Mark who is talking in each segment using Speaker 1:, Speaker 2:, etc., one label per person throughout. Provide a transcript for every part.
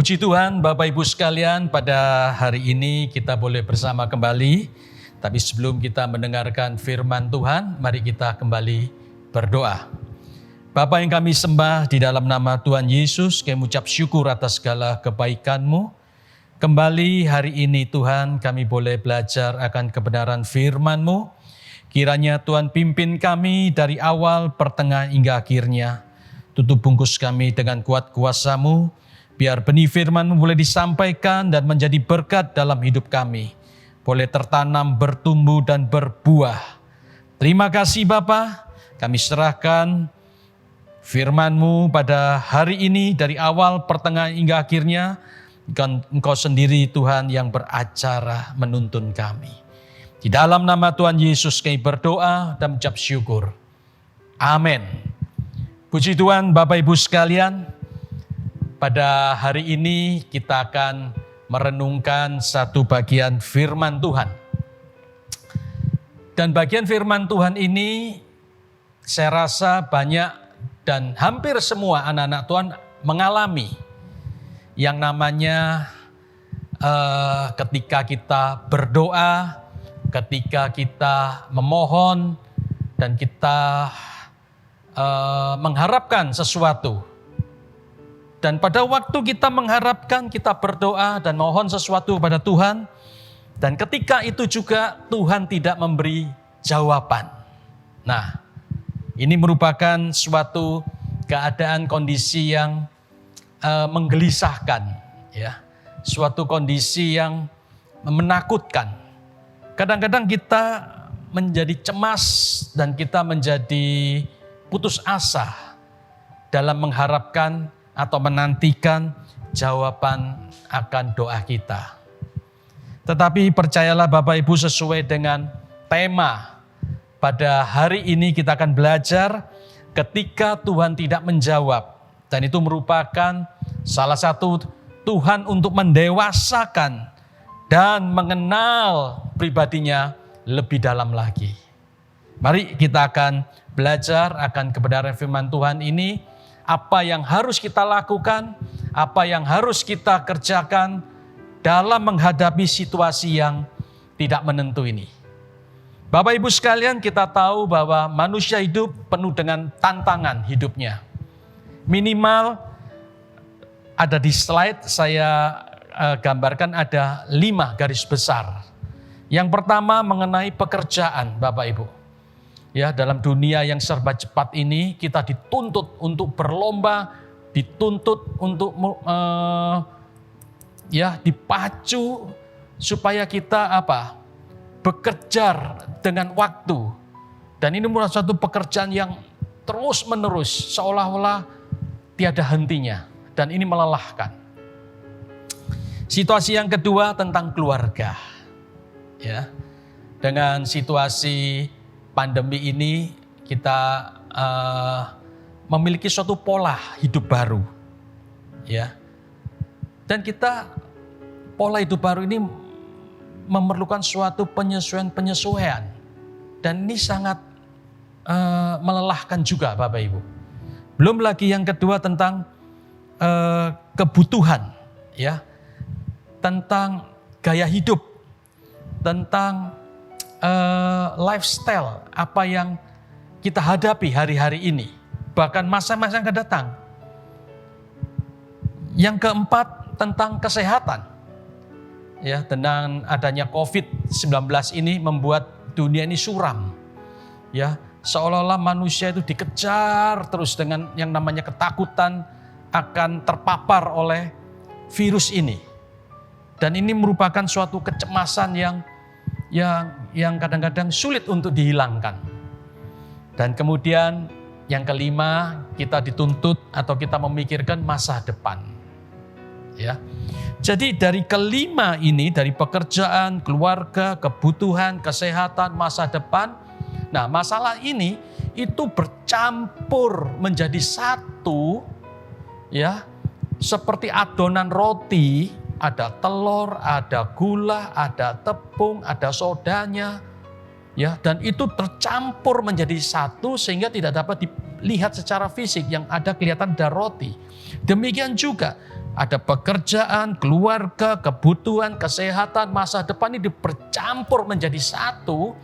Speaker 1: Puji Tuhan, Bapak Ibu sekalian, pada hari ini kita boleh bersama kembali. Tapi sebelum kita mendengarkan firman Tuhan, mari kita kembali berdoa. Bapa yang kami sembah, di dalam nama Tuhan Yesus, kami ucap syukur atas segala kebaikan-Mu. Kembali hari ini Tuhan, kami boleh belajar akan kebenaran firman-Mu. Kiranya Tuhan pimpin kami dari awal, pertengahan hingga akhirnya. Tutup bungkus kami dengan kuat kuasa-Mu, biar benih firman-Mu boleh disampaikan dan menjadi berkat dalam hidup kami. Boleh tertanam, bertumbuh, dan berbuah. Terima kasih Bapa, kami serahkan firman-Mu pada hari ini dari awal, pertengahan, hingga akhirnya. Engkau sendiri Tuhan yang beracara menuntun kami. Di dalam nama Tuhan Yesus kami berdoa dan mengucap syukur. Amin. Puji Tuhan Bapak Ibu sekalian. Pada hari ini kita akan merenungkan satu bagian firman Tuhan. Dan bagian firman Tuhan ini saya rasa banyak dan hampir semua anak-anak Tuhan mengalami yang namanya ketika kita berdoa, ketika kita memohon dan kita mengharapkan sesuatu. Dan pada waktu kita mengharapkan, kita berdoa dan mohon sesuatu kepada Tuhan. Dan ketika itu juga Tuhan tidak memberi jawaban. Nah, ini merupakan suatu keadaan kondisi yang menggelisahkan. Ya, suatu kondisi yang menakutkan. Kadang-kadang kita menjadi cemas dan kita menjadi putus asa dalam mengharapkan atau menantikan jawaban akan doa kita. Tetapi percayalah Bapak Ibu, sesuai dengan tema pada hari ini kita akan belajar ketika Tuhan tidak menjawab. Dan itu merupakan salah satu Tuhan untuk mendewasakan dan mengenal pribadinya lebih dalam lagi. Mari kita akan belajar akan kebenaran firman Tuhan ini. Apa yang harus kita lakukan, apa yang harus kita kerjakan dalam menghadapi situasi yang tidak menentu ini. Bapak Ibu sekalian, kita tahu bahwa manusia hidup penuh dengan tantangan hidupnya. Minimal ada di slide saya gambarkan ada 5 garis besar. Yang pertama mengenai pekerjaan Bapak Ibu. Ya, dalam dunia yang serba cepat ini kita dituntut untuk berlomba, dituntut untuk dipacu supaya kita bekerja dengan waktu. Dan ini merupakan satu pekerjaan yang terus menerus seolah-olah tiada hentinya, dan ini melelahkan. Situasi yang kedua tentang keluarga. Ya. Dengan situasi pandemi ini kita memiliki suatu pola hidup baru, ya. Dan kita pola hidup baru ini memerlukan suatu penyesuaian, dan ini sangat melelahkan juga, Bapak Ibu. Belum lagi yang kedua tentang kebutuhan, ya, tentang gaya hidup, tentang lifestyle apa yang kita hadapi hari-hari ini, bahkan masa-masa yang akan datang. Yang keempat tentang kesehatan, ya, dengan adanya COVID-19 ini membuat dunia ini suram, ya, seolah-olah manusia itu dikejar terus dengan yang namanya ketakutan akan terpapar oleh virus ini, dan ini merupakan suatu kecemasan yang kadang-kadang sulit untuk dihilangkan. Dan kemudian yang kelima, kita dituntut atau kita memikirkan masa depan. Ya. Jadi dari kelima ini, dari pekerjaan, keluarga, kebutuhan, kesehatan, masa depan. Nah, masalah ini itu bercampur menjadi satu, ya, seperti adonan roti. Ada telur, ada gula, ada tepung, ada sodanya, ya, dan itu tercampur menjadi satu sehingga tidak dapat dilihat secara fisik, yang ada kelihatan ada roti. Demikian juga Ada pekerjaan, keluarga, kebutuhan, kesehatan, masa depan ini bercampur menjadi satu.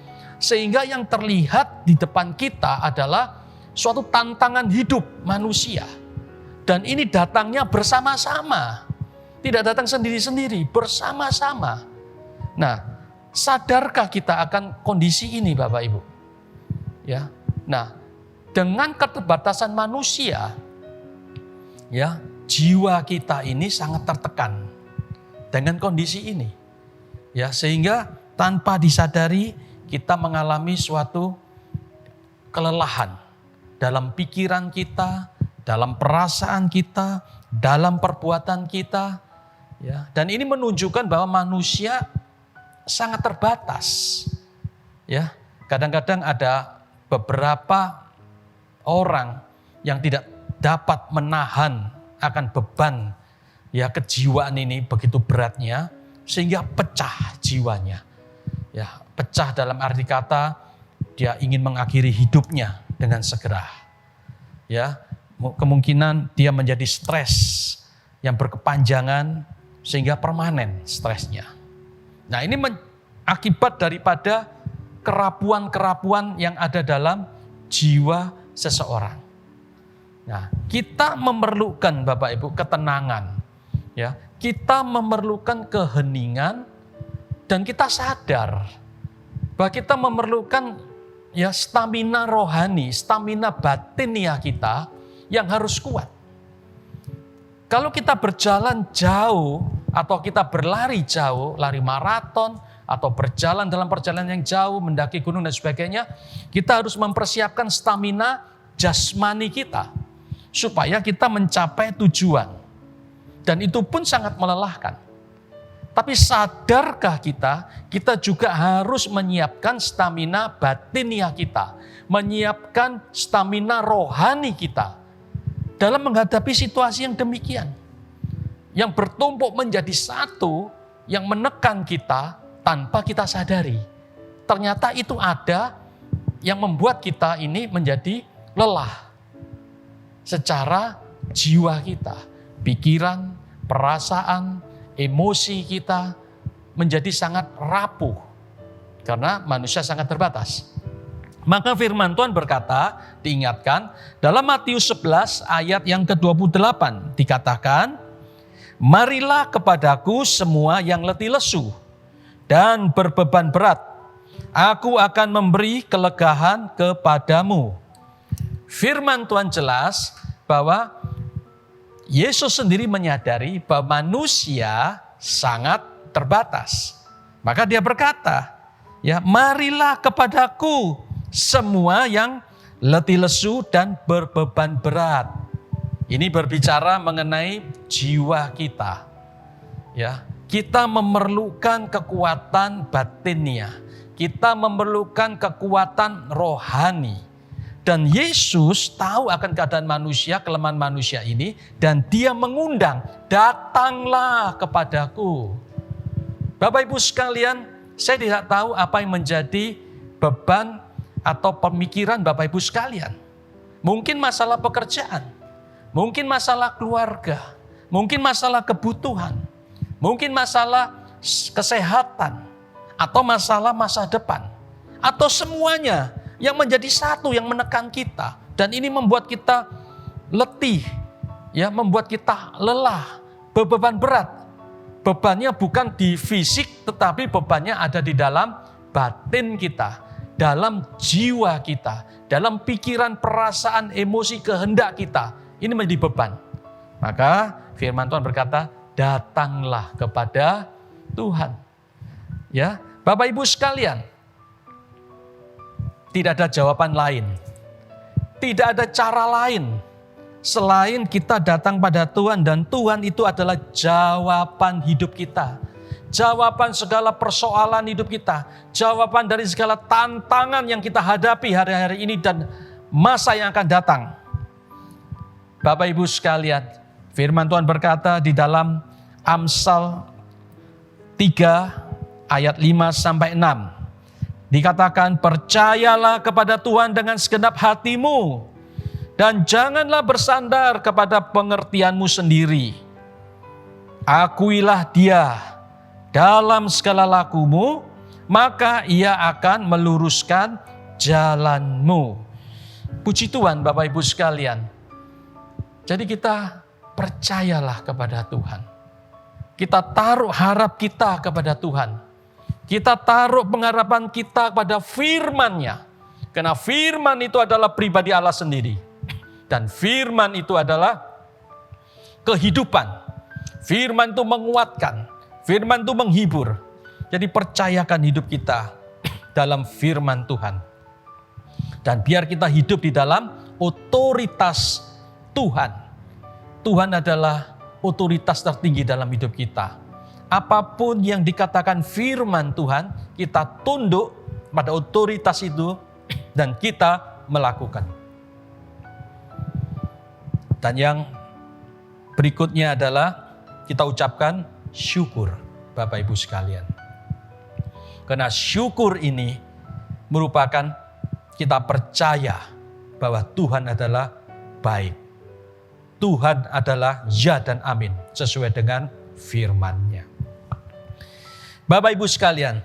Speaker 1: Sehingga yang terlihat di depan kita adalah suatu tantangan hidup manusia. Dan ini datangnya bersama-sama. Tidak datang sendiri-sendiri, bersama-sama. Nah, sadarkah kita akan kondisi ini Bapak Ibu? Ya. Nah, dengan keterbatasan manusia, ya, jiwa kita ini sangat tertekan dengan kondisi ini. Ya, sehingga tanpa disadari kita mengalami suatu kelelahan dalam pikiran kita, dalam perasaan kita, dalam perbuatan kita. Ya, dan ini menunjukkan bahwa manusia sangat terbatas. Ya, kadang-kadang ada beberapa orang yang tidak dapat menahan akan beban ya kejiwaan ini begitu beratnya sehingga pecah jiwanya. Ya, pecah dalam arti kata dia ingin mengakhiri hidupnya dengan segera. Ya, kemungkinan dia menjadi stres yang berkepanjangan sehingga permanen stresnya. Nah, ini akibat daripada kerapuan-kerapuan yang ada dalam jiwa seseorang. Nah, kita memerlukan Bapak Ibu ketenangan, ya. Kita memerlukan keheningan dan kita sadar bahwa kita memerlukan ya stamina rohani, stamina batiniah kita yang harus kuat. Kalau kita berjalan jauh atau kita berlari jauh, lari maraton atau berjalan dalam perjalanan yang jauh, mendaki gunung dan sebagainya, kita harus mempersiapkan stamina jasmani kita supaya kita mencapai tujuan. Dan itu pun sangat melelahkan. Tapi sadarkah kita juga harus menyiapkan stamina batiniah kita, menyiapkan stamina rohani kita dalam menghadapi situasi yang demikian. Yang bertumpuk menjadi satu, yang menekan kita tanpa kita sadari. Ternyata itu ada yang membuat kita ini menjadi lelah. Secara jiwa kita, pikiran, perasaan, emosi kita menjadi sangat rapuh. Karena manusia sangat terbatas. Maka firman Tuhan berkata, diingatkan, dalam Matius 11 ayat yang ke-28 dikatakan, marilah kepadaku semua yang letih lesu dan berbeban berat, aku akan memberi kelegahan kepadamu. Firman Tuhan jelas bahwa Yesus sendiri menyadari bahwa manusia sangat terbatas. Maka dia berkata, ya, marilah kepadaku semua yang letih lesu dan berbeban berat. Ini berbicara mengenai jiwa kita. Ya, kita memerlukan kekuatan batiniah. Kita memerlukan kekuatan rohani. Dan Yesus tahu akan keadaan manusia, kelemahan manusia ini. Dan dia mengundang, datanglah kepadaku. Bapak Ibu sekalian, saya tidak tahu apa yang menjadi beban atau pemikiran Bapak Ibu sekalian. Mungkin masalah pekerjaan, mungkin masalah keluarga, mungkin masalah kebutuhan, mungkin masalah kesehatan, atau masalah masa depan. Atau semuanya yang menjadi satu, yang menekan kita. Dan ini membuat kita letih, ya, membuat kita lelah, berbeban berat. Bebannya bukan di fisik, tetapi bebannya ada di dalam batin kita, dalam jiwa kita, dalam pikiran, perasaan, emosi, kehendak kita. Ini menjadi beban. Maka firman Tuhan berkata, datanglah kepada Tuhan. Ya, Bapak Ibu sekalian, tidak ada jawaban lain. Tidak ada cara lain selain kita datang pada Tuhan, dan Tuhan itu adalah jawaban hidup kita. Jawaban segala persoalan hidup kita. Jawaban dari segala tantangan yang kita hadapi hari-hari ini dan masa yang akan datang. Bapak Ibu sekalian, firman Tuhan berkata di dalam Amsal 3 ayat 5-6. Dikatakan, percayalah kepada Tuhan dengan segenap hatimu dan janganlah bersandar kepada pengertianmu sendiri. Akuilah Dia dalam segala lakumu, maka Ia akan meluruskan jalanmu. Puji Tuhan Bapak Ibu sekalian. Jadi kita percayalah kepada Tuhan. Kita taruh harap kita kepada Tuhan. Kita taruh pengharapan kita kepada firman-Nya. Karena firman itu adalah pribadi Allah sendiri. Dan firman itu adalah kehidupan. Firman itu menguatkan. Firman itu menghibur. Jadi percayakan hidup kita dalam firman Tuhan. Dan biar kita hidup di dalam otoritas Tuhan. Tuhan adalah otoritas tertinggi dalam hidup kita. Apapun yang dikatakan firman Tuhan, kita tunduk pada otoritas itu dan kita melakukan. Dan yang berikutnya adalah kita ucapkan syukur, Bapak Ibu sekalian. Karena syukur ini merupakan kita percaya bahwa Tuhan adalah baik. Tuhan adalah ya dan amin sesuai dengan firman-Nya. Bapak Ibu sekalian,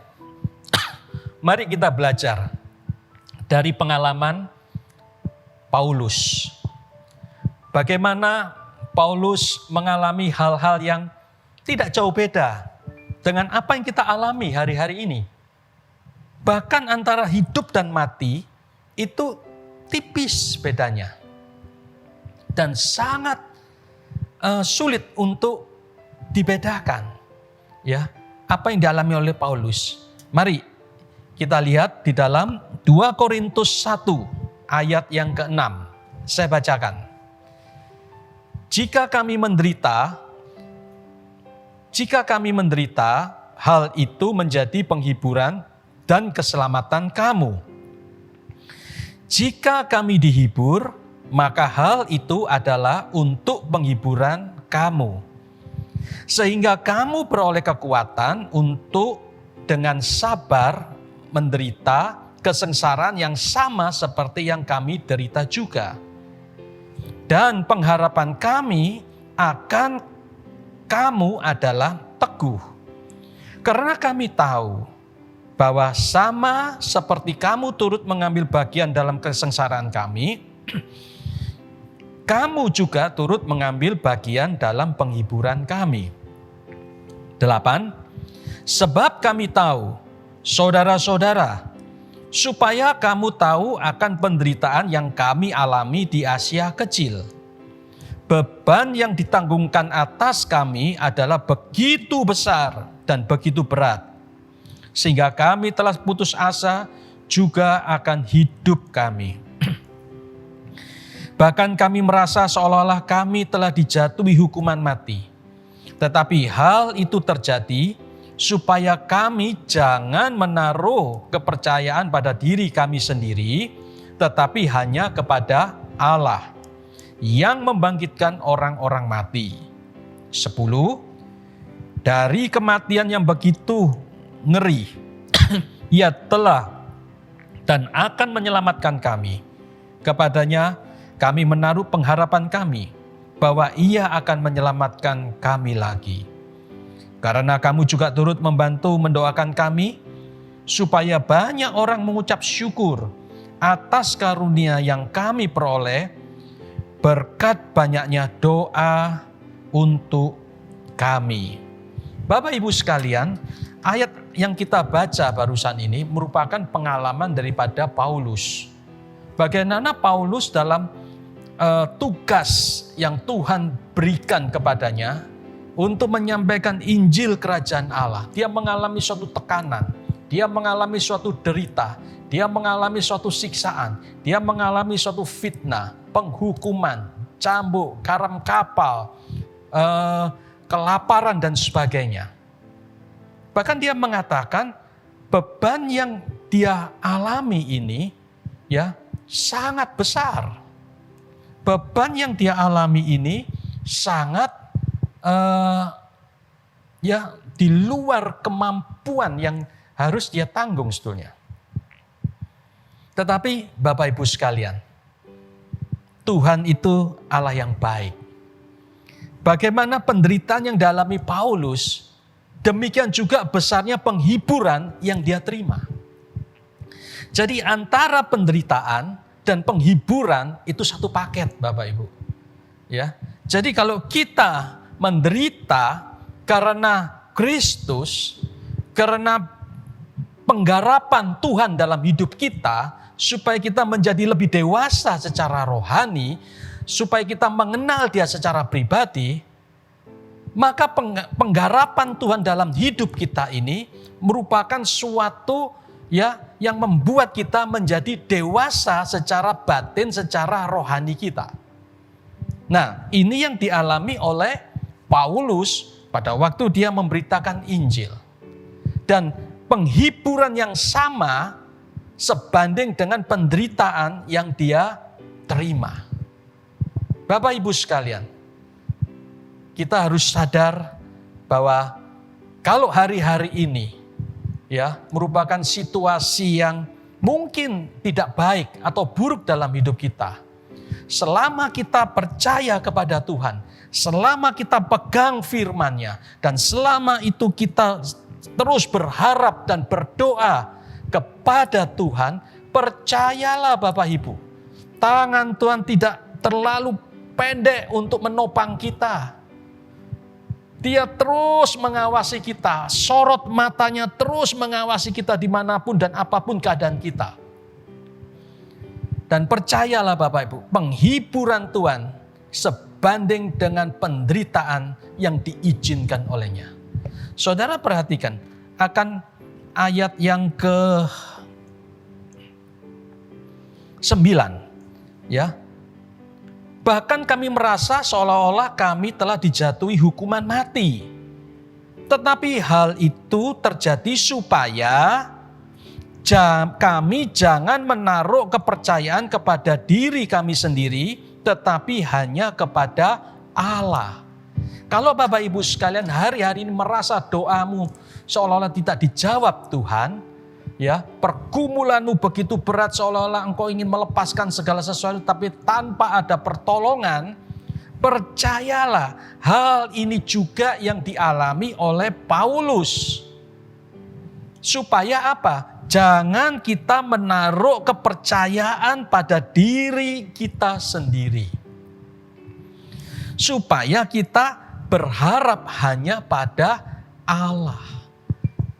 Speaker 1: mari kita belajar dari pengalaman Paulus. Bagaimana Paulus mengalami hal-hal yang tidak jauh beda dengan apa yang kita alami hari-hari ini. Bahkan antara hidup dan mati itu tipis bedanya. Dan sangat sulit untuk dibedakan. Ya, apa yang dialami oleh Paulus. Mari kita lihat di dalam 2 Korintus 1 ayat yang ke-6. Saya bacakan. Jika kami menderita, hal itu menjadi penghiburan dan keselamatan kamu. Jika kami dihibur, maka hal itu adalah untuk penghiburan kamu. Sehingga kamu beroleh kekuatan untuk dengan sabar menderita kesengsaraan yang sama seperti yang kami derita juga. Dan pengharapan kami akan kamu adalah teguh. Karena kami tahu bahwa sama seperti kamu turut mengambil bagian dalam kesengsaraan kami, kamu juga turut mengambil bagian dalam penghiburan kami. 8. Sebab kami tahu, saudara-saudara, supaya kamu tahu akan penderitaan yang kami alami di Asia Kecil. Beban yang ditanggungkan atas kami adalah begitu besar dan begitu berat, sehingga kami telah putus asa juga akan hidup kami. Bahkan kami merasa seolah-olah kami telah dijatuhi hukuman mati. Tetapi hal itu terjadi supaya kami jangan menaruh kepercayaan pada diri kami sendiri, tetapi hanya kepada Allah yang membangkitkan orang-orang mati. 10. Dari kematian yang begitu ngeri, Ia telah dan akan menyelamatkan kami. Kepadanya kami menaruh pengharapan kami bahwa Ia akan menyelamatkan kami lagi. Karena kamu juga turut membantu mendoakan kami, supaya banyak orang mengucap syukur atas karunia yang kami peroleh, berkat banyaknya doa untuk kami. Bapak Ibu sekalian, ayat yang kita baca barusan ini merupakan pengalaman daripada Paulus. Bagaimana Paulus dalam tugas yang Tuhan berikan kepadanya untuk menyampaikan Injil Kerajaan Allah. Dia mengalami suatu tekanan, dia mengalami suatu derita, dia mengalami suatu siksaan, dia mengalami suatu fitnah, penghukuman, cambuk, karam kapal, kelaparan dan sebagainya. Bahkan dia mengatakan beban yang dia alami ini ya sangat besar. Beban yang dia alami ini sangat di luar kemampuan yang harus dia tanggung sebetulnya. Tetapi Bapak Ibu sekalian, Tuhan itu Allah yang baik. bagaimana penderitaan yang dialami Paulus, demikian juga besarnya penghiburan yang dia terima. Jadi antara penderitaan dan penghiburan itu satu paket, Bapak Ibu. Ya. Jadi kalau kita menderita karena Kristus, karena penggarapan Tuhan dalam hidup kita, supaya kita menjadi lebih dewasa secara rohani, supaya kita mengenal Dia secara pribadi, maka penggarapan Tuhan dalam hidup kita ini merupakan suatu yang membuat kita menjadi dewasa secara batin, secara rohani kita. Nah, ini yang dialami oleh Paulus pada waktu dia memberitakan Injil. Dan penghiburan yang sama sebanding dengan penderitaan yang dia terima. Bapak Ibu sekalian, kita harus sadar bahwa kalau hari-hari ini merupakan situasi yang mungkin tidak baik atau buruk dalam hidup kita, selama kita percaya kepada Tuhan, selama kita pegang firman-Nya, dan selama itu kita terus berharap dan berdoa kepada Tuhan, percayalah Bapak Ibu, tangan Tuhan tidak terlalu pendek untuk menopang kita. Dia terus mengawasi kita, sorot matanya terus mengawasi kita dimanapun dan apapun keadaan kita. Dan percayalah Bapak Ibu, penghiburan Tuhan sebanding dengan penderitaan yang diizinkan olehnya. Saudara perhatikan akan ayat yang ke-9. Bahkan kami merasa seolah-olah kami telah dijatuhi hukuman mati. Tetapi hal itu terjadi supaya kami jangan menaruh kepercayaan kepada diri kami sendiri, tetapi hanya kepada Allah. Kalau Bapak Ibu sekalian hari-hari ini merasa doamu seolah-olah tidak dijawab Tuhan, pergumulanmu begitu berat seolah-olah engkau ingin melepaskan segala sesuatu tapi tanpa ada pertolongan, percayalah hal ini juga yang dialami oleh Paulus. Supaya apa? Jangan kita menaruh kepercayaan pada diri kita sendiri. Supaya kita berharap hanya pada Allah.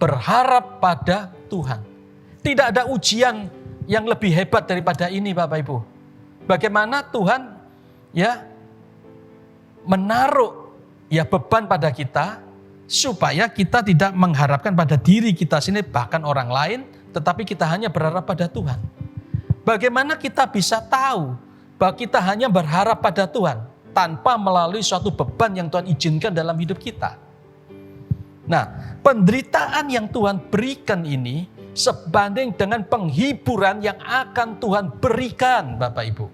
Speaker 1: Berharap pada Tuhan. Tidak ada ujian yang lebih hebat daripada ini Bapak Ibu. Bagaimana Tuhan menaruh beban pada kita supaya kita tidak mengharapkan pada diri kita sendiri bahkan orang lain, tetapi kita hanya berharap pada Tuhan. Bagaimana kita bisa tahu bahwa kita hanya berharap pada Tuhan tanpa melalui suatu beban yang Tuhan izinkan dalam hidup kita? Nah, penderitaan yang Tuhan berikan ini sebanding dengan penghiburan yang akan Tuhan berikan Bapak Ibu.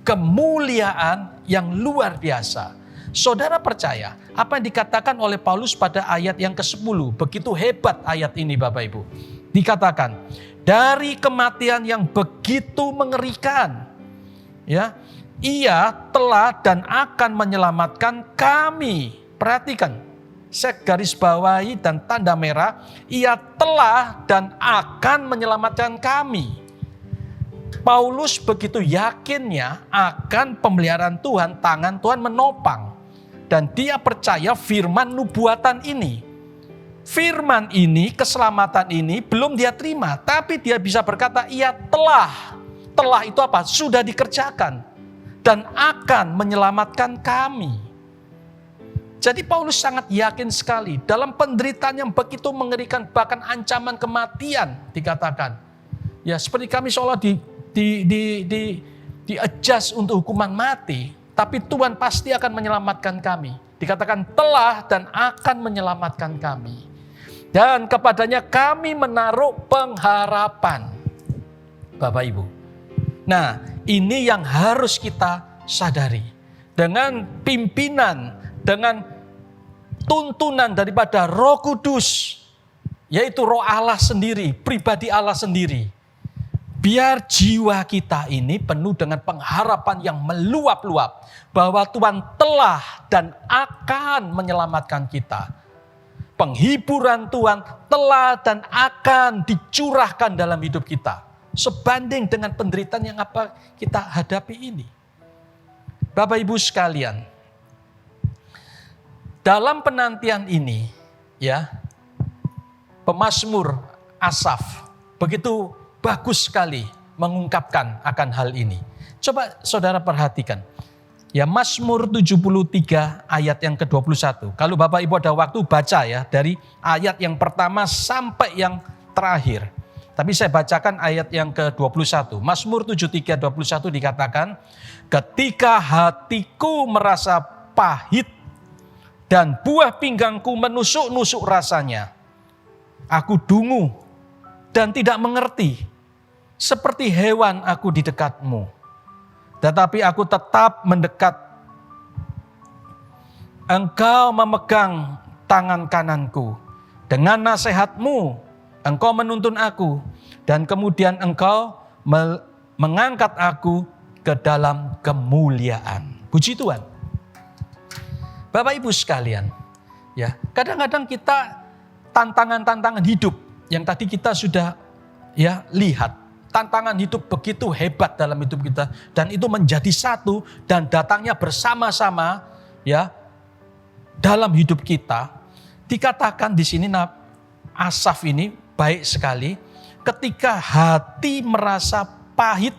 Speaker 1: Kemuliaan yang luar biasa. Saudara percaya apa yang dikatakan oleh Paulus pada ayat yang ke-10. Begitu hebat ayat ini Bapak Ibu. Dikatakan, dari kematian yang begitu mengerikan, Ia telah dan akan menyelamatkan kami. Perhatikan. Saya garis bawahi dan tanda merah, Ia telah dan akan menyelamatkan kami. Paulus begitu yakinnya akan pemeliharaan Tuhan, tangan Tuhan menopang. Dan dia percaya firman nubuatan ini. Firman ini, keselamatan ini belum dia terima, tapi dia bisa berkata, Ia telah. Telah itu apa? Sudah dikerjakan. Dan akan menyelamatkan kami. Jadi Paulus sangat yakin sekali dalam penderitaan yang begitu mengerikan, bahkan ancaman kematian dikatakan. Seperti kami seolah di-adjust untuk hukuman mati, tapi Tuhan pasti akan menyelamatkan kami. Dikatakan telah dan akan menyelamatkan kami. Dan kepadanya kami menaruh pengharapan. Bapak Ibu. Nah, ini yang harus kita sadari. Dengan pimpinan, dengan tuntunan daripada Roh Kudus, yaitu Roh Allah sendiri, pribadi Allah sendiri. Biar jiwa kita ini penuh dengan pengharapan yang meluap-luap bahwa Tuhan telah dan akan menyelamatkan kita. Penghiburan Tuhan telah dan akan dicurahkan dalam hidup kita. Sebanding dengan penderitaan yang apa kita hadapi ini. Bapak Ibu sekalian, dalam penantian ini, ya, pemazmur Asaf begitu bagus sekali mengungkapkan akan hal ini. Coba saudara perhatikan. Ya, Mazmur 73 ayat yang ke-21. Kalau Bapak Ibu ada waktu baca ya dari ayat yang pertama sampai yang terakhir. Tapi saya bacakan ayat yang ke-21. Mazmur 73 21 dikatakan, ketika hatiku merasa pahit dan buah pinggangku menusuk-nusuk rasanya, aku dungu dan tidak mengerti. Seperti hewan aku di dekatmu. Tetapi aku tetap mendekat. Engkau memegang tangan kananku. Dengan nasihat-Mu, Engkau menuntun aku. Dan kemudian Engkau mengangkat aku ke dalam kemuliaan. Puji Tuhan. Bapak Ibu sekalian, ya, kadang-kadang kita tantangan-tantangan hidup yang tadi kita sudah ya lihat. Tantangan hidup begitu hebat dalam hidup kita dan itu menjadi satu dan datangnya bersama-sama ya dalam hidup kita. Dikatakan di sini Asaf ini baik sekali, ketika hati merasa pahit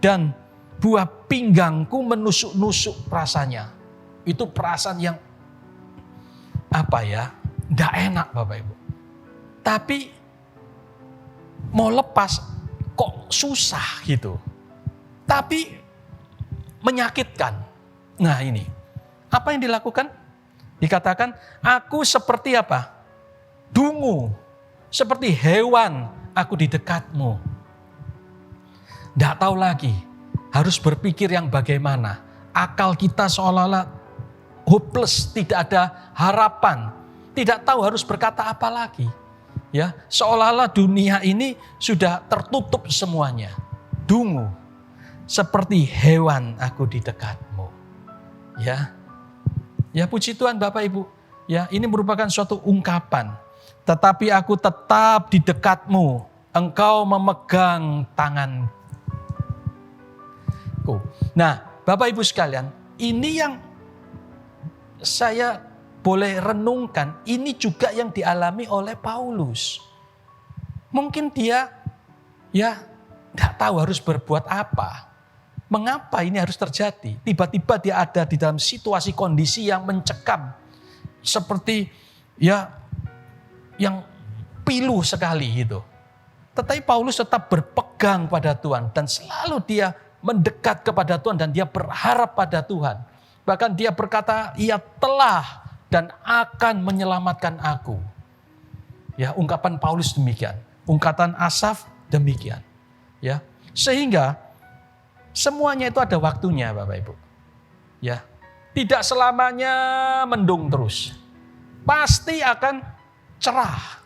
Speaker 1: dan buah pinggangku menusuk-nusuk rasanya. Itu perasaan yang enggak enak Bapak Ibu. Tapi mau lepas kok susah gitu. Tapi menyakitkan. Nah ini. Apa yang dilakukan? Dikatakan, aku seperti apa? Dungu. Seperti hewan aku di dekatmu. Tidak tahu lagi. Harus berpikir yang bagaimana. Akal kita seolah-olah hopeless. Tidak ada harapan. Tidak tahu harus berkata apa lagi. Ya, seolah-olah dunia ini sudah tertutup semuanya. Dungu. Seperti hewan aku di dekatmu. Ya. Ya, puji Tuhan Bapak Ibu. Ya, ini merupakan suatu ungkapan. Tetapi aku tetap di dekatmu. Engkau memegang tanganku. Nah, Bapak Ibu sekalian, ini yang saya boleh renungkan, ini juga yang dialami oleh Paulus. Mungkin dia ya tidak tahu harus berbuat apa. Mengapa ini harus terjadi? Tiba-tiba dia ada di dalam situasi kondisi yang mencekam. Seperti ya yang pilu sekali gitu. Tetapi Paulus tetap berpegang pada Tuhan dan selalu dia mendekat kepada Tuhan dan dia berharap pada Tuhan. Bahkan dia berkata, ia telah dan akan menyelamatkan aku. Ya, ungkapan Paulus demikian. Ungkapan Asaf demikian. Ya, sehingga semuanya itu ada waktunya Bapak Ibu. Ya, tidak selamanya mendung terus. Pasti akan cerah.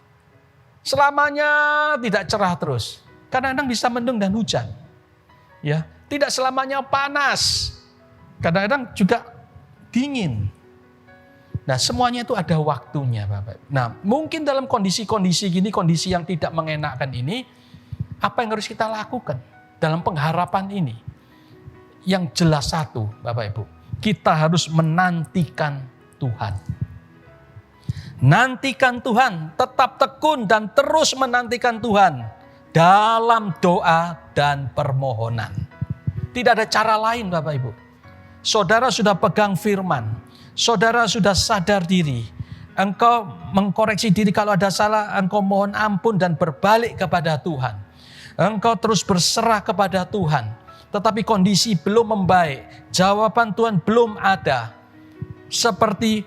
Speaker 1: Selamanya tidak cerah terus. Kadang-kadang bisa mendung dan hujan. Ya, tidak selamanya panas. Kadang-kadang juga dingin. Nah, semuanya itu ada waktunya Bapak. Nah, mungkin dalam kondisi-kondisi gini, kondisi yang tidak mengenakkan ini, apa yang harus kita lakukan dalam pengharapan ini? Yang jelas satu Bapak Ibu, kita harus menantikan Tuhan. Nantikan Tuhan, tetap tekun dan terus menantikan Tuhan dalam doa dan permohonan. Tidak ada cara lain Bapak Ibu. Saudara sudah pegang firman. Saudara sudah sadar diri. Engkau mengkoreksi diri kalau ada salah. Engkau mohon ampun dan berbalik kepada Tuhan. Engkau terus berserah kepada Tuhan. Tetapi kondisi belum membaik. Jawaban Tuhan belum ada. Seperti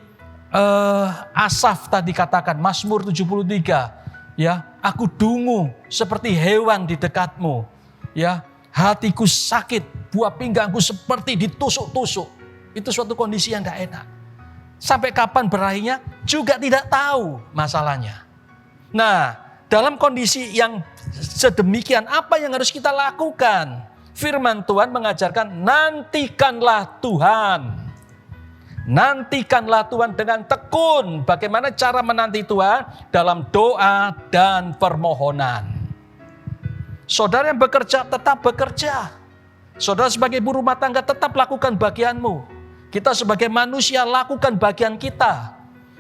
Speaker 1: Asaf tadi katakan. Mazmur 73. Ya, aku dungu seperti hewan di dekatmu. Ya, hatiku sakit. Buah pinggangku seperti ditusuk-tusuk. Itu suatu kondisi yang gak enak. Sampai kapan berakhirnya juga tidak tahu masalahnya. Nah, dalam kondisi yang sedemikian, apa yang harus kita lakukan? Firman Tuhan mengajarkan, nantikanlah Tuhan. Nantikanlah Tuhan dengan tekun. Bagaimana cara menanti Tuhan? Dalam doa dan permohonan. Saudara yang bekerja, tetap bekerja. Saudara sebagai ibu rumah tangga, tetap lakukan bagianmu. Kita sebagai manusia, lakukan bagian kita.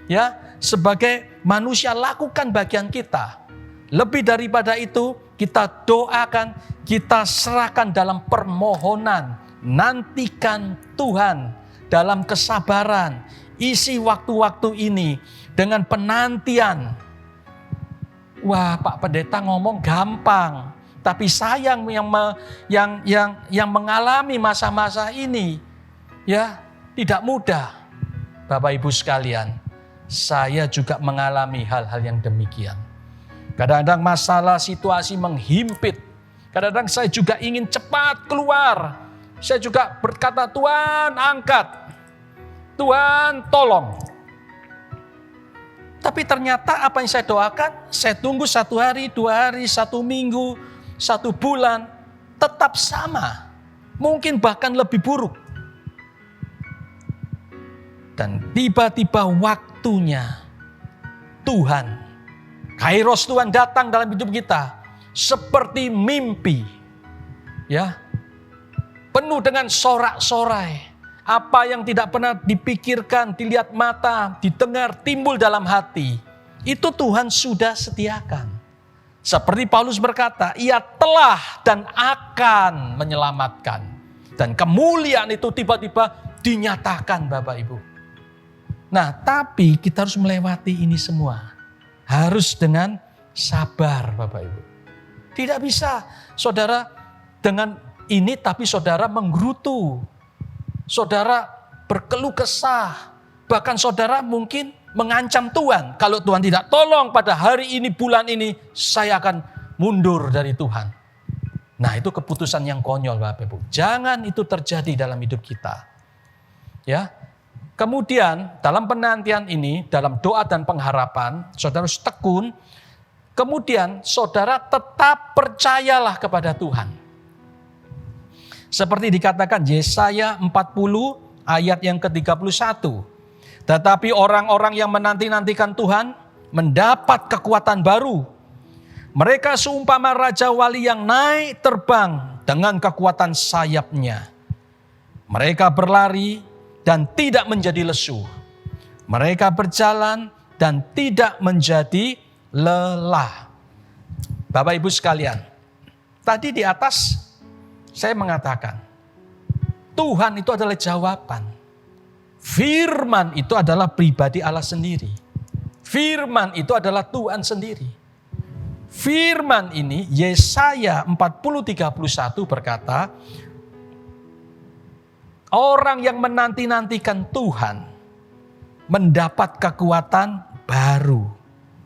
Speaker 1: Ya, sebagai manusia, lakukan bagian kita. Lebih daripada itu, kita doakan, kita serahkan dalam permohonan. Nantikan Tuhan dalam kesabaran. Isi waktu-waktu ini dengan penantian. Wah, Pak Pendeta ngomong gampang. Tapi sayang yang mengalami masa-masa ini, ya, tidak mudah. Bapak Ibu sekalian, saya juga mengalami hal-hal yang demikian. Kadang-kadang masalah situasi menghimpit. Kadang-kadang saya juga ingin cepat keluar. Saya juga berkata, Tuhan angkat. Tuhan tolong. Tapi ternyata apa yang saya doakan, saya tunggu 1 hari, 2 hari, 1 minggu, 1 bulan, tetap sama. Mungkin bahkan lebih buruk. Dan tiba-tiba waktunya Tuhan, Kairos Tuhan datang dalam hidup kita seperti mimpi, ya, penuh dengan sorak-sorai. Apa yang tidak pernah dipikirkan, dilihat mata, didengar, timbul dalam hati, itu Tuhan sudah sediakan. Seperti Paulus berkata, ia telah dan akan menyelamatkan. Dan kemuliaan itu tiba-tiba dinyatakan, Bapak Ibu. Nah, tapi kita harus melewati ini semua. Harus dengan sabar, Bapak Ibu. Tidak bisa saudara dengan ini tapi saudara menggerutu. Saudara berkeluh kesah. Bahkan saudara mungkin mengancam Tuhan. Kalau Tuhan tidak tolong pada hari ini, bulan ini, saya akan mundur dari Tuhan. Nah, itu keputusan yang konyol, Bapak Ibu. Jangan itu terjadi dalam hidup kita. Ya. Kemudian dalam penantian ini, dalam doa dan pengharapan, saudara harus tekun. Kemudian saudara tetap percayalah kepada Tuhan. Seperti dikatakan Yesaya 40 ayat yang ke-31. Tetapi orang-orang yang menanti-nantikan Tuhan mendapat kekuatan baru. Mereka seumpama Raja Wali yang naik terbang dengan kekuatan sayapnya. Mereka berlari dan tidak menjadi lesu. Mereka berjalan dan tidak menjadi lelah. Bapak Ibu sekalian, tadi di atas saya mengatakan, Tuhan itu adalah jawaban. Firman itu adalah pribadi Allah sendiri. Firman itu adalah Tuhan sendiri. Firman ini Yesaya 40:31 berkata, orang yang menanti-nantikan Tuhan mendapat kekuatan baru.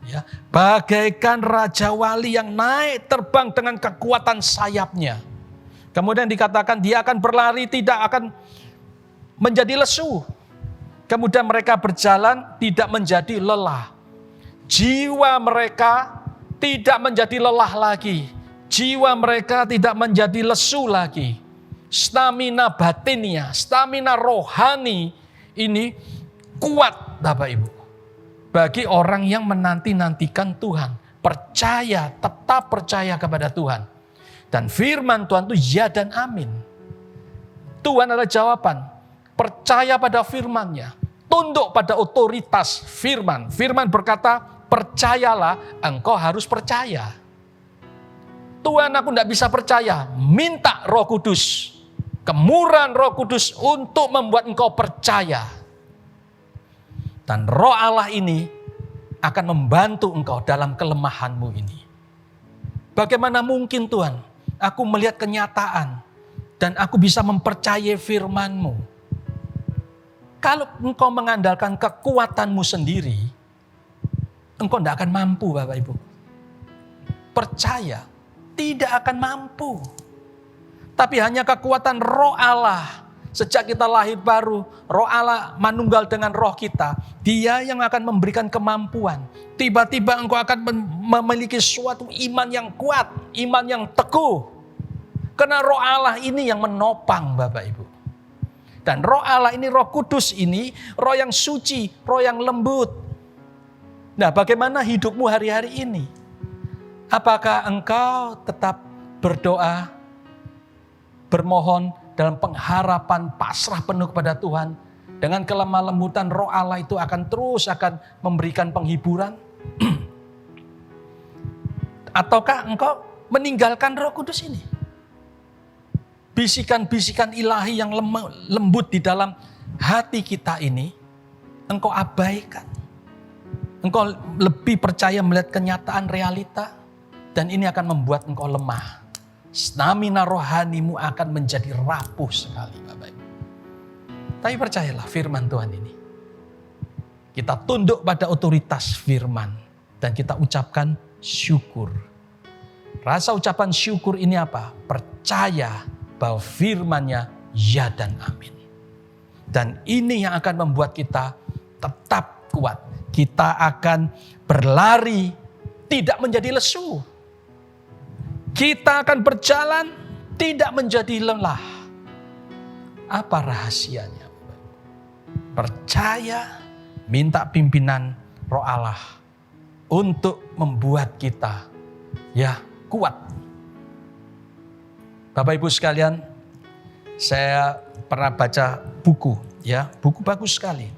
Speaker 1: Ya, bagaikan Raja Wali yang naik terbang dengan kekuatan sayapnya. Kemudian dikatakan dia akan berlari tidak akan menjadi lesu. Kemudian mereka berjalan tidak menjadi lelah. Jiwa mereka tidak menjadi lelah lagi. Jiwa mereka tidak menjadi lesu lagi. Stamina batinnya, stamina rohani ini kuat, Bapak Ibu. Bagi orang yang menanti-nantikan Tuhan. Percaya, tetap percaya kepada Tuhan. Dan firman Tuhan itu ya dan amin. Tuhan adalah jawaban. Percaya pada firman-Nya. Tunduk pada otoritas firman. Firman berkata, percayalah, engkau harus percaya. Tuhan, aku tidak bisa percaya. Minta Roh Kudus. Kemurahan Roh Kudus untuk membuat engkau percaya. Dan Roh Allah ini akan membantu engkau dalam kelemahanmu ini. Bagaimana mungkin Tuhan? Aku melihat kenyataan dan aku bisa mempercayai firman-Mu. Kalau engkau mengandalkan kekuatanmu sendiri, engkau tidak akan mampu, Bapak Ibu. Percaya, tidak akan mampu. Tapi hanya kekuatan Roh Allah Sejak kita lahir baru, Roh Allah manunggal dengan roh kita. Dia yang akan memberikan kemampuan. Tiba-tiba engkau akan memiliki suatu iman yang kuat, iman yang teguh. Karena Roh Allah ini yang menopang Bapak Ibu. Dan Roh Allah ini, Roh Kudus ini, roh yang suci, roh yang lembut. Nah, bagaimana hidupmu hari-hari ini? Apakah engkau tetap berdoa, bermohon dalam pengharapan pasrah penuh kepada Tuhan? Dengan kelemah lembutan Roh Allah itu akan memberikan penghiburan? Ataukah engkau meninggalkan Roh Kudus ini? Bisikan-bisikan ilahi yang lembut di dalam hati kita ini, engkau abaikan. Engkau lebih percaya melihat kenyataan realita, dan ini akan membuat engkau lemah. Stamina rohanimu akan menjadi rapuh sekali, Bapak Ibu. Tapi percayalah firman Tuhan ini. Kita tunduk pada otoritas firman, dan kita ucapkan syukur. Rasa ucapan syukur ini apa? Percaya bahwa firman-Nya ya dan amin. Dan ini yang akan membuat kita tetap kuat. Kita akan berlari tidak menjadi lesu. Kita akan berjalan tidak menjadi lelah. Apa rahasianya? Percaya, minta pimpinan Roh Allah untuk membuat kita kuat. Bapak Ibu sekalian, saya pernah baca buku bagus sekali.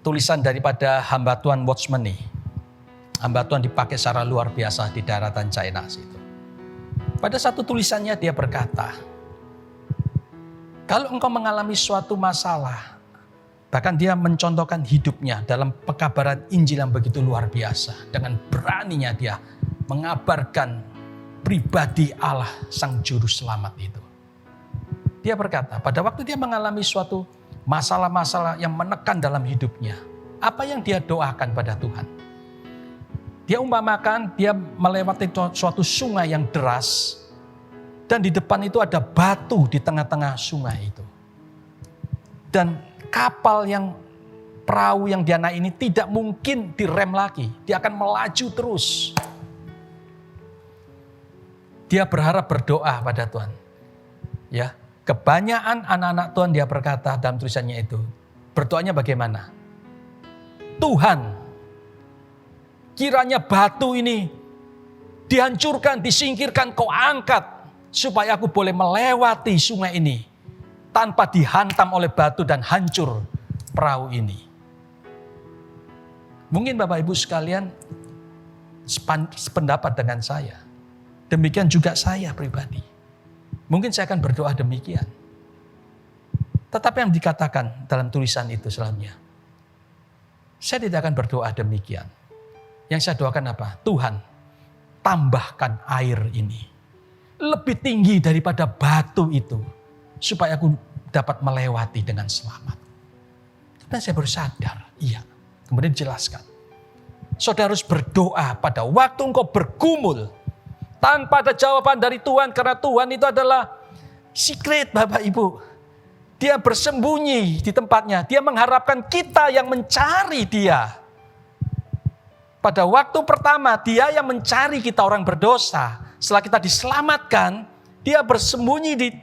Speaker 1: Tulisan daripada hamba Tuhan Watchman. Hamba Tuhan dipakai secara luar biasa di daratan China situ. Pada satu tulisannya dia berkata, kalau engkau mengalami suatu masalah, bahkan dia mencontohkan hidupnya dalam pekabaran Injil yang begitu luar biasa. Dengan beraninya dia mengabarkan pribadi Allah Sang Juru Selamat itu. Dia berkata, pada waktu dia mengalami suatu masalah-masalah yang menekan dalam hidupnya, apa yang dia doakan pada Tuhan? Dia umpamakan dia melewati suatu sungai yang deras, dan di depan itu ada batu di tengah-tengah sungai itu. Dan perahu yang dia naik ini tidak mungkin direm lagi, dia akan melaju terus. Dia berharap berdoa pada Tuhan. Kebanyakan anak-anak Tuhan dia berkata dalam tulisannya itu. Berdoanya bagaimana? Tuhan, kiranya batu ini dihancurkan, disingkirkan, kau angkat. Supaya aku boleh melewati sungai ini. Tanpa dihantam oleh batu dan hancur perahu ini. Mungkin Bapak Ibu sekalian sependapat dengan saya. Demikian juga saya pribadi. Mungkin saya akan berdoa demikian. Tetapi yang dikatakan dalam tulisan itu selanjutnya, saya tidak akan berdoa demikian. Yang saya doakan apa? Tuhan, tambahkan air ini lebih tinggi daripada batu itu, supaya aku dapat melewati dengan selamat. Dan saya baru sadar, iya. Kemudian dijelaskan, saudara harus berdoa pada waktu engkau bergumul, tanpa ada jawaban dari Tuhan, karena Tuhan itu adalah secret Bapak Ibu. Dia bersembunyi di tempatnya. Dia mengharapkan kita yang mencari dia. Pada waktu pertama dia yang mencari kita orang berdosa. Setelah kita diselamatkan, dia bersembunyi di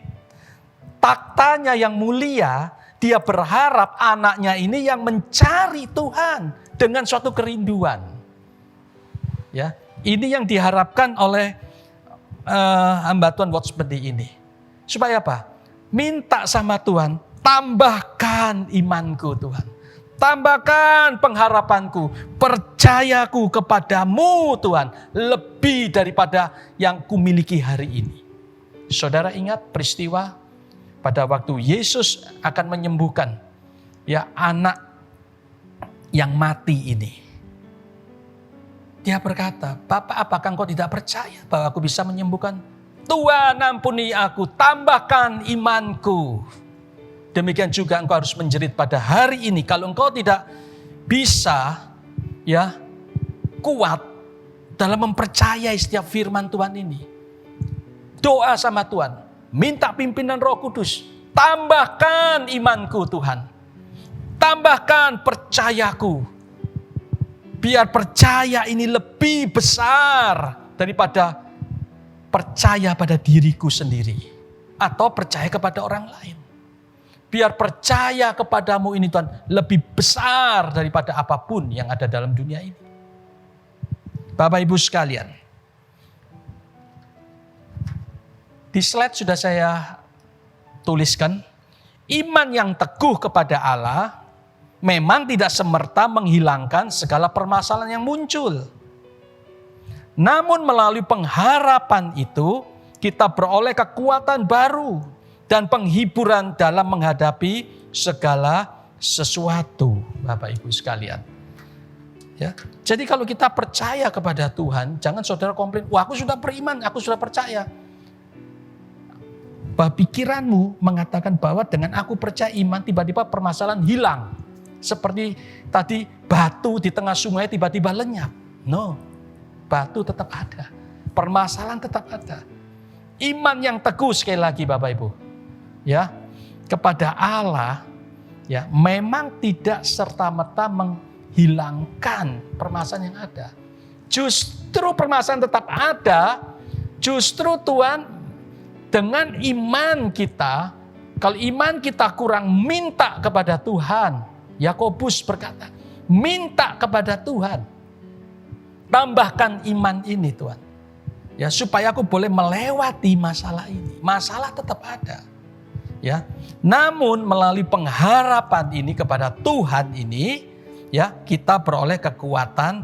Speaker 1: taktanya yang mulia. Dia berharap anaknya ini yang mencari Tuhan dengan suatu kerinduan. Ya, ini yang diharapkan oleh hamba Tuhan Watchman ini. Supaya apa? Minta sama Tuhan, tambahkan imanku Tuhan. Tambahkan pengharapanku, percayaku kepadamu Tuhan. Lebih daripada yang kumiliki hari ini. Saudara ingat peristiwa pada waktu Yesus akan menyembuhkan anak yang mati ini. Dia berkata, Bapak, apakah engkau tidak percaya bahwa aku bisa menyembuhkan? Tuhan, ampuni aku, tambahkan imanku. Demikian juga engkau harus menjerit pada hari ini. Kalau engkau tidak bisa kuat dalam mempercayai setiap firman Tuhan ini, doa sama Tuhan, minta pimpinan Roh Kudus, Tambahkan imanku Tuhan. Tambahkan percayaku. Biar percaya ini lebih besar daripada percaya pada diriku sendiri. Atau percaya kepada orang lain. Biar percaya kepadamu ini Tuhan lebih besar daripada apapun yang ada dalam dunia ini. Bapak Ibu sekalian. Di slide sudah saya tuliskan, iman yang teguh kepada Allah memang tidak semerta menghilangkan segala permasalahan yang muncul. Namun melalui pengharapan itu, kita beroleh kekuatan baru dan penghiburan dalam menghadapi segala sesuatu, Bapak Ibu sekalian. Ya, jadi kalau kita percaya kepada Tuhan, jangan saudara komplain, wah aku sudah beriman, aku sudah percaya. Bahwa pikiranmu mengatakan bahwa dengan aku percaya iman, tiba-tiba permasalahan hilang. Seperti tadi batu di tengah sungai tiba-tiba lenyap. No, batu tetap ada. Permasalahan tetap ada. Iman yang teguh sekali lagi Bapak Ibu. Ya, kepada Allah ya memang tidak serta-merta menghilangkan permasalahan yang ada. Justru permasalahan tetap ada. Justru Tuhan dengan iman kita, kalau iman kita kurang, minta kepada Tuhan. Yakobus berkata, minta kepada Tuhan. Tambahkan iman ini Tuhan. Ya, supaya aku boleh melewati masalah ini. Masalah tetap ada. Ya. Namun melalui pengharapan ini kepada Tuhan ini, ya, kita beroleh kekuatan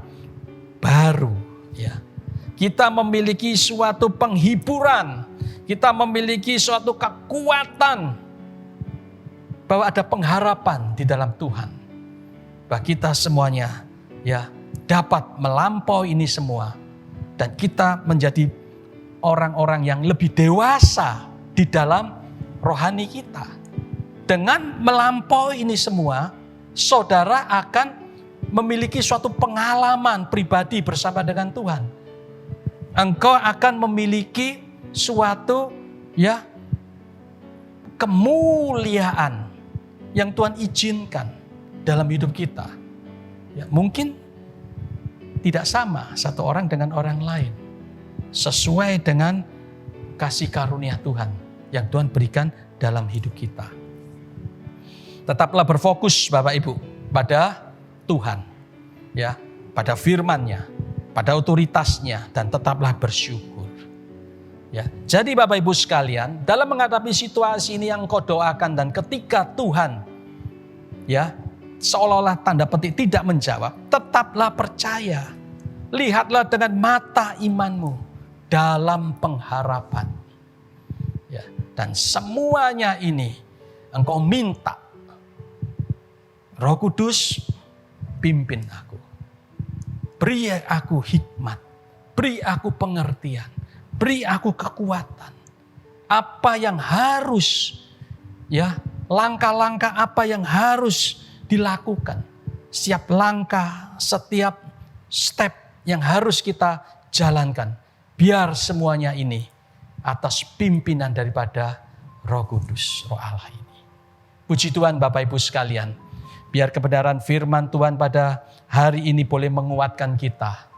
Speaker 1: baru, ya. Kita memiliki suatu penghiburan. Kita memiliki suatu kekuatan bahwa ada pengharapan di dalam Tuhan. Bahwa kita semuanya ya dapat melampaui ini semua. Dan kita menjadi orang-orang yang lebih dewasa di dalam rohani kita. Dengan melampaui ini semua, saudara akan memiliki suatu pengalaman pribadi bersama dengan Tuhan. Engkau akan memiliki suatu ya kemuliaan yang Tuhan izinkan dalam hidup kita. Ya, mungkin tidak sama satu orang dengan orang lain. Sesuai dengan kasih karunia Tuhan yang Tuhan berikan dalam hidup kita. Tetaplah berfokus Bapak Ibu pada Tuhan. Ya, pada firman-Nya, pada otoritasnya, dan tetaplah bersyukur. Ya, jadi Bapak Ibu sekalian, dalam menghadapi situasi ini yang kau doakan dan ketika Tuhan ya seolah-olah tanda petik tidak menjawab, tetaplah percaya. Lihatlah dengan mata imanmu dalam pengharapan. Ya, dan semuanya ini engkau minta, Roh Kudus pimpin aku. Beri aku hikmat, beri aku pengertian. Beri aku kekuatan. Apa yang harus, ya, langkah-langkah apa yang harus dilakukan. Setiap langkah, setiap step yang harus kita jalankan. Biar semuanya ini atas pimpinan daripada Roh Kudus, Roh Allah ini. Puji Tuhan Bapak Ibu sekalian. Biar kebenaran firman Tuhan pada hari ini boleh menguatkan kita.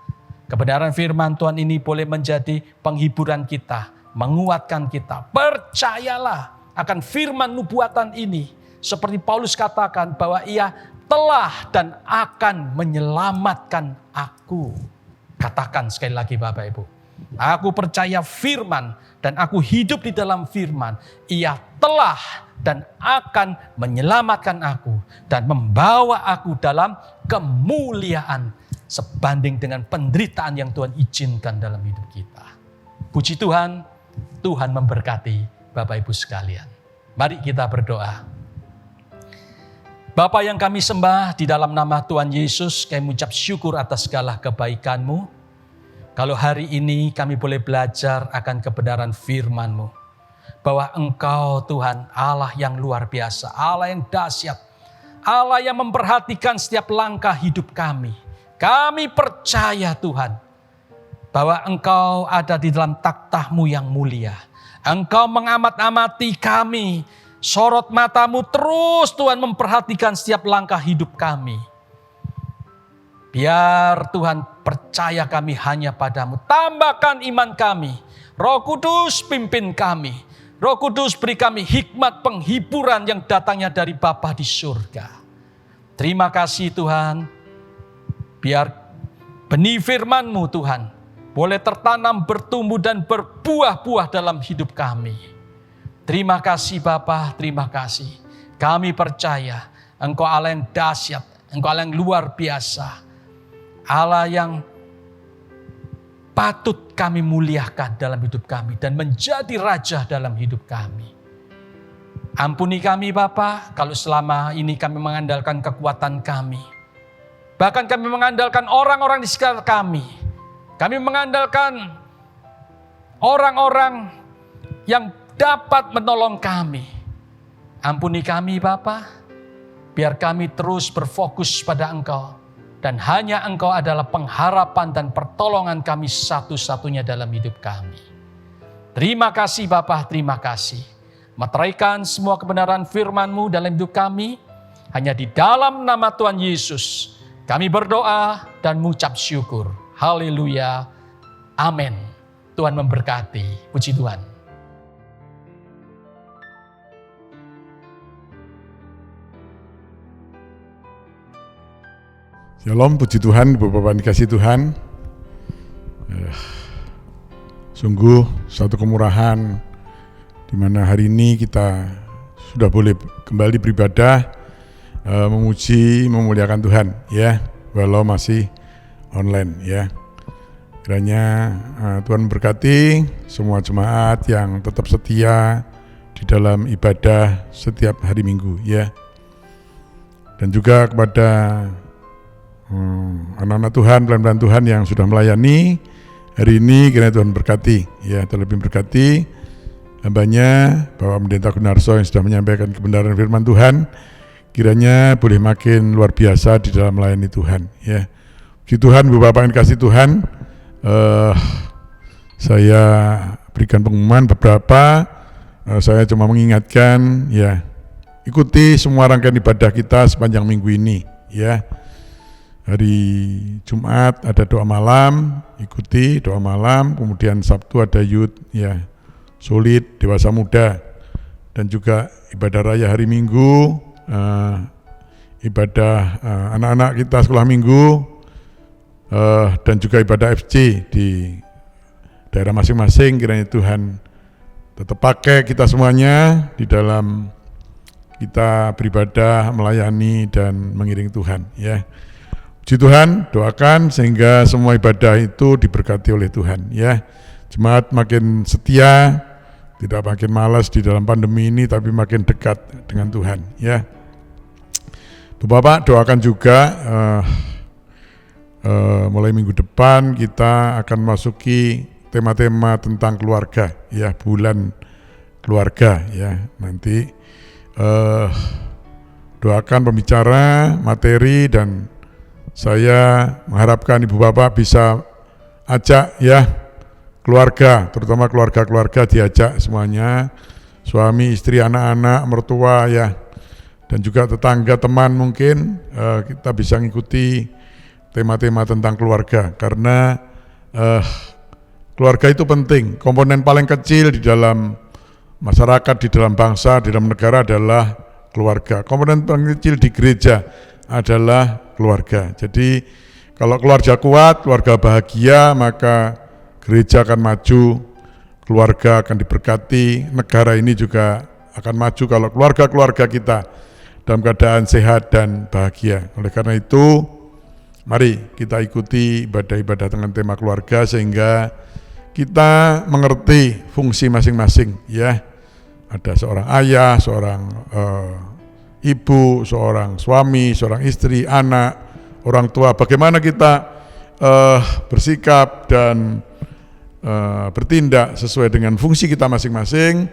Speaker 1: Kebenaran firman Tuhan ini boleh menjadi penghiburan kita, menguatkan kita. Percayalah akan firman nubuatan ini. Seperti Paulus katakan bahwa ia telah dan akan menyelamatkan aku. Katakan sekali lagi Bapak Ibu. Aku percaya firman dan aku hidup di dalam firman. Ia telah dan akan menyelamatkan aku dan membawa aku dalam kemuliaan sebanding dengan penderitaan yang Tuhan izinkan dalam hidup kita. Puji Tuhan, Tuhan memberkati Bapak Ibu sekalian. Mari kita berdoa. Bapa yang kami sembah, di dalam nama Tuhan Yesus, kami mengucap syukur atas segala kebaikan-Mu. Kalau hari ini kami boleh belajar akan kebenaran firman-Mu. Bahwa Engkau Tuhan Allah yang luar biasa, Allah yang dahsyat, Allah yang memperhatikan setiap langkah hidup kami. Kami percaya Tuhan bahwa Engkau ada di dalam takhta-Mu yang mulia. Engkau mengamat-amati kami Sorot matamu terus Tuhan memperhatikan setiap langkah hidup kami. Biar Tuhan percaya kami hanya padamu. Tambahkan iman kami. Roh Kudus pimpin kami. Roh Kudus beri kami hikmat penghiburan yang datangnya dari Bapa di surga. Terima kasih Tuhan. Biar benih firman-Mu Tuhan boleh tertanam, bertumbuh dan berbuah-buah dalam hidup kami. Terima kasih Bapa, terima kasih. Kami percaya Engkau Allah yang dahsyat, Engkau Allah yang luar biasa. Allah yang patut kami muliakan dalam hidup kami dan menjadi raja dalam hidup kami. Ampuni kami Bapa, kalau selama ini kami mengandalkan kekuatan kami. Bahkan kami mengandalkan orang-orang di sekitar kami. Kami mengandalkan orang-orang yang dapat menolong kami. Ampuni kami Bapa, biar kami terus berfokus pada Engkau. Dan hanya Engkau adalah pengharapan dan pertolongan kami satu-satunya dalam hidup kami. Terima kasih Bapa, terima kasih. Meteraikan semua kebenaran firman-Mu dalam hidup kami. Hanya di dalam nama Tuhan Yesus kami berdoa dan mengucap syukur. Haleluya. Amin. Tuhan memberkati. Puji Tuhan.
Speaker 2: Shalom, puji Tuhan, Bapak dikasih Tuhan. Sungguh satu kemurahan di mana hari ini kita sudah boleh kembali beribadah, memuji, memuliakan Tuhan, ya, walau masih online, ya. Kiranya Tuhan berkati semua jemaat yang tetap setia di dalam ibadah setiap hari Minggu, ya. Dan juga kepada anak-anak Tuhan, pelayan Tuhan yang sudah melayani hari ini, kiranya Tuhan berkati, ya, terlebih berkati hambanya Bapak Pendeta Gunarso yang sudah menyampaikan kebenaran firman Tuhan, kiranya boleh makin luar biasa di dalam melayani Tuhan, ya. Puji Tuhan, Bapak yang kasih Tuhan, saya berikan pengumuman beberapa, saya cuma mengingatkan, ya, ikuti semua rangkaian ibadah kita sepanjang minggu ini, ya. Hari Jumat ada doa malam, ikuti doa malam, kemudian Sabtu ada youth, ya, solid, dewasa muda, dan juga ibadah raya hari Minggu, ibadah anak-anak kita sekolah Minggu, dan juga ibadah FC di daerah masing-masing. Kiranya Tuhan tetap pakai kita semuanya di dalam kita beribadah, melayani, dan mengiring Tuhan, ya. Puji Tuhan, doakan sehingga semua ibadah itu diberkati oleh Tuhan, ya. Jemaat makin setia, tidak makin malas di dalam pandemi ini, tapi makin dekat dengan Tuhan, ya. Bapak doakan juga mulai minggu depan kita akan masuki tema-tema tentang keluarga, ya, bulan keluarga, ya. Nanti doakan pembicara, materi, dan saya mengharapkan Ibu Bapak bisa ajak, ya, keluarga, terutama keluarga-keluarga diajak semuanya, suami, istri, anak-anak, mertua, ya, dan juga tetangga, teman mungkin, kita bisa mengikuti tema-tema tentang keluarga, karena keluarga itu penting. Komponen paling kecil di dalam masyarakat, di dalam bangsa, di dalam negara adalah keluarga. Komponen paling kecil di gereja adalah keluarga. Jadi kalau keluarga kuat, keluarga bahagia, maka gereja akan maju, keluarga akan diberkati, negara ini juga akan maju kalau keluarga-keluarga kita dalam keadaan sehat dan bahagia. Oleh karena itu, mari kita ikuti ibadah-ibadah dengan tema keluarga sehingga kita mengerti fungsi masing-masing, ya. Ada seorang ayah, seorang ibu, seorang suami, seorang istri, anak, orang tua. Bagaimana kita bersikap dan bertindak sesuai dengan fungsi kita masing-masing.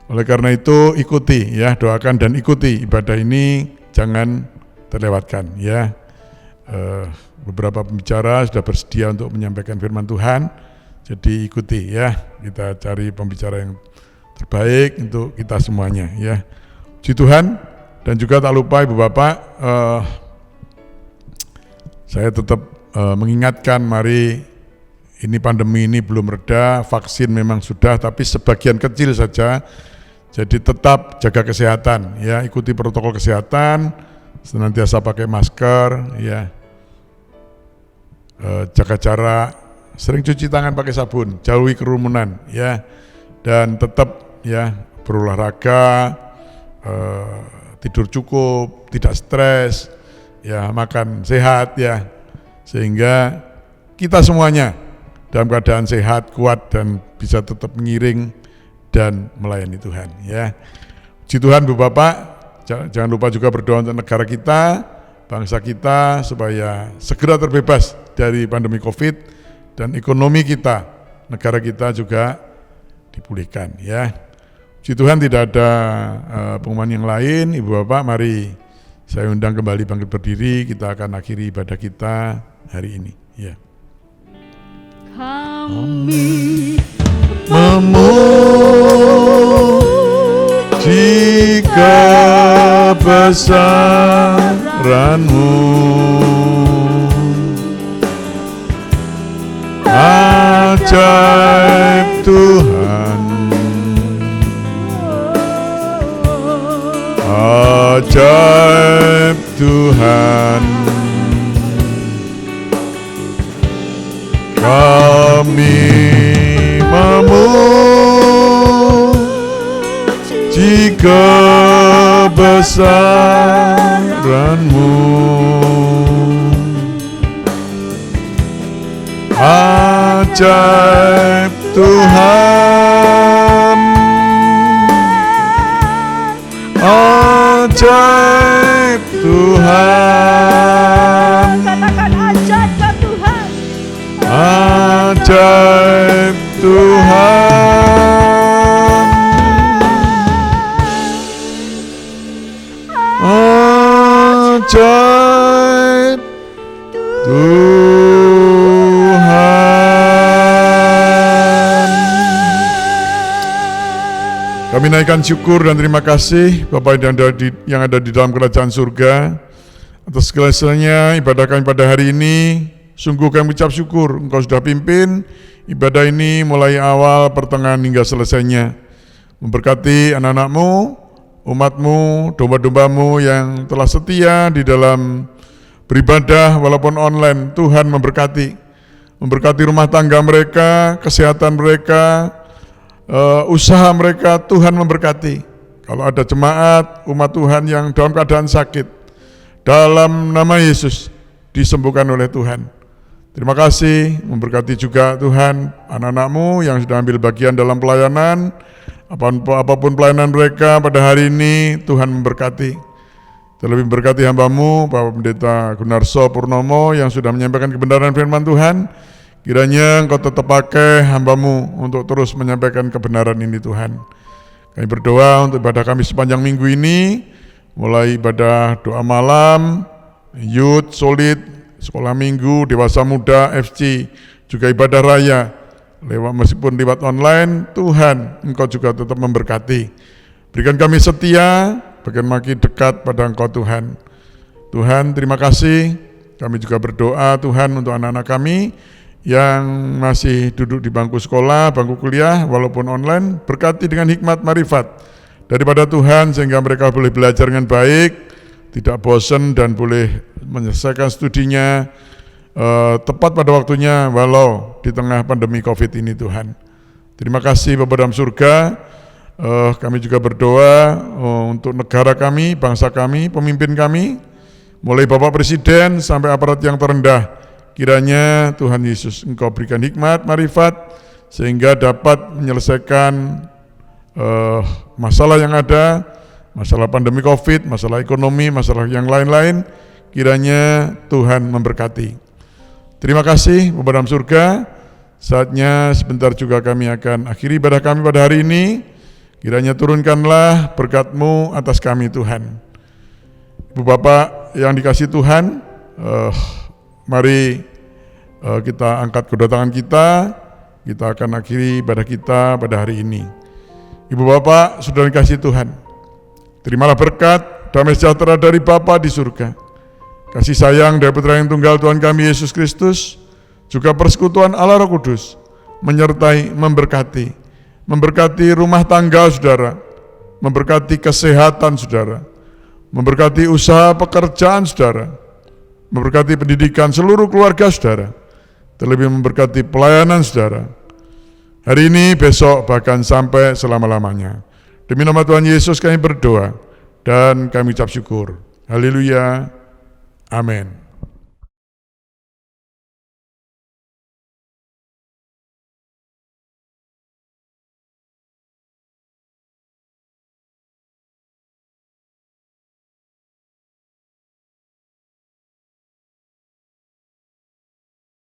Speaker 2: Oleh karena itu ikuti, ya, doakan dan ikuti ibadah ini, jangan terlewatkan, ya. Beberapa pembicara sudah bersedia untuk menyampaikan firman Tuhan, jadi ikuti, ya. Kita cari pembicara yang terbaik untuk kita semuanya ya. Puji Tuhan. Dan juga tak lupa Ibu Bapak, saya tetap mengingatkan, mari ini pandemi ini belum reda, vaksin memang sudah, tapi sebagian kecil saja. Jadi tetap jaga kesehatan ya, ikuti protokol kesehatan, senantiasa pakai masker ya, jaga jarak, sering cuci tangan pakai sabun, jauhi kerumunan ya, dan tetap ya berolahraga, tidur cukup, tidak stres ya, makan sehat ya, sehingga kita semuanya dalam keadaan sehat, kuat, dan bisa tetap mengiring dan melayani Tuhan ya. Puji Tuhan Bu Bapak, jangan lupa juga berdoa untuk negara kita, bangsa kita, supaya segera terbebas dari pandemi COVID dan ekonomi kita, negara kita juga dipulihkan ya. Puji Tuhan, tidak ada pengumuman yang lain. Ibu Bapak, mari saya undang kembali bangkit berdiri, kita akan akhiri ibadah kita hari ini ya.
Speaker 3: Kami
Speaker 2: memuji kebesaran-Mu, ajaib Tuhan, ajaib Tuhan. Kami memuji kebesaran-Mu, ajaib Tuhan, ajaib Tuhan.
Speaker 3: katakan ajaib Tuhan.
Speaker 2: Ajaib Tuhan, ajaib Tuhan. Kami naikkan syukur dan terima kasih Bapak yang ada di dalam kerajaan surga atas segalanya ibadah kami pada hari ini. Sungguh kami ucap syukur, Engkau sudah pimpin ibadah ini mulai awal, pertengahan hingga selesainya. Memberkati anak-anak-Mu, umat-Mu, domba-domba-Mu yang telah setia di dalam beribadah walaupun online. Tuhan memberkati rumah tangga mereka, kesehatan mereka, usaha mereka, Tuhan memberkati. Kalau ada jemaat, umat Tuhan yang dalam keadaan sakit, dalam nama Yesus disembuhkan oleh Tuhan. Terima kasih, memberkati juga Tuhan anak-anak-Mu yang sudah ambil bagian dalam pelayanan, apapun pelayanan mereka pada hari ini, Tuhan memberkati. Terlebih memberkati hamba-Mu, Bapak Pendeta Gunarso Purnomo yang sudah menyampaikan kebenaran firman Tuhan. Kiranya Engkau tetap pakai hamba-Mu untuk terus menyampaikan kebenaran ini Tuhan. Kami berdoa untuk ibadah kami sepanjang minggu ini, mulai ibadah doa malam, youth, solid, sekolah minggu, dewasa muda, FC, juga ibadah raya, meskipun lewat online, Tuhan Engkau juga tetap memberkati. Berikan kami setia, bagian makin dekat pada Engkau Tuhan. Tuhan terima kasih, kami juga berdoa Tuhan untuk anak-anak kami yang masih duduk di bangku sekolah, bangku kuliah, walaupun online, berkati dengan hikmat marifat daripada Tuhan sehingga mereka boleh belajar dengan baik, tidak bosan dan boleh menyelesaikan studinya tepat pada waktunya walau di tengah pandemi COVID ini Tuhan. Terima kasih Bapa dalam surga. Kami juga berdoa untuk negara kami, bangsa kami, pemimpin kami, mulai Bapak Presiden sampai aparat yang terendah. Kiranya Tuhan Yesus Engkau berikan hikmat, marifat sehingga dapat menyelesaikan masalah yang ada, masalah pandemi COVID, masalah ekonomi, masalah yang lain-lain, kiranya Tuhan memberkati. Terima kasih Bapa dalam surga. Saatnya sebentar juga kami akan akhiri ibadah kami pada hari ini. Kiranya turunkanlah berkat-Mu atas kami Tuhan. Ibu Bapak yang dikasihi Tuhan, mari kita angkat kedatangan kita akan akhiri ibadah kita pada hari ini. Ibu bapak, saudara kasih Tuhan, terimalah berkat, damai sejahtera dari Bapa di surga, kasih sayang dari Putra yang tunggal Tuhan kami Yesus Kristus, juga persekutuan Allah Roh Kudus, menyertai, memberkati rumah tangga saudara, memberkati kesehatan saudara, memberkati usaha pekerjaan saudara, memberkati pendidikan seluruh keluarga saudara, terlebih memberkati pelayanan saudara, hari ini, besok, bahkan sampai selama-lamanya. Demi nama Tuhan Yesus kami berdoa, dan kami ucap syukur. Haleluya. Amin.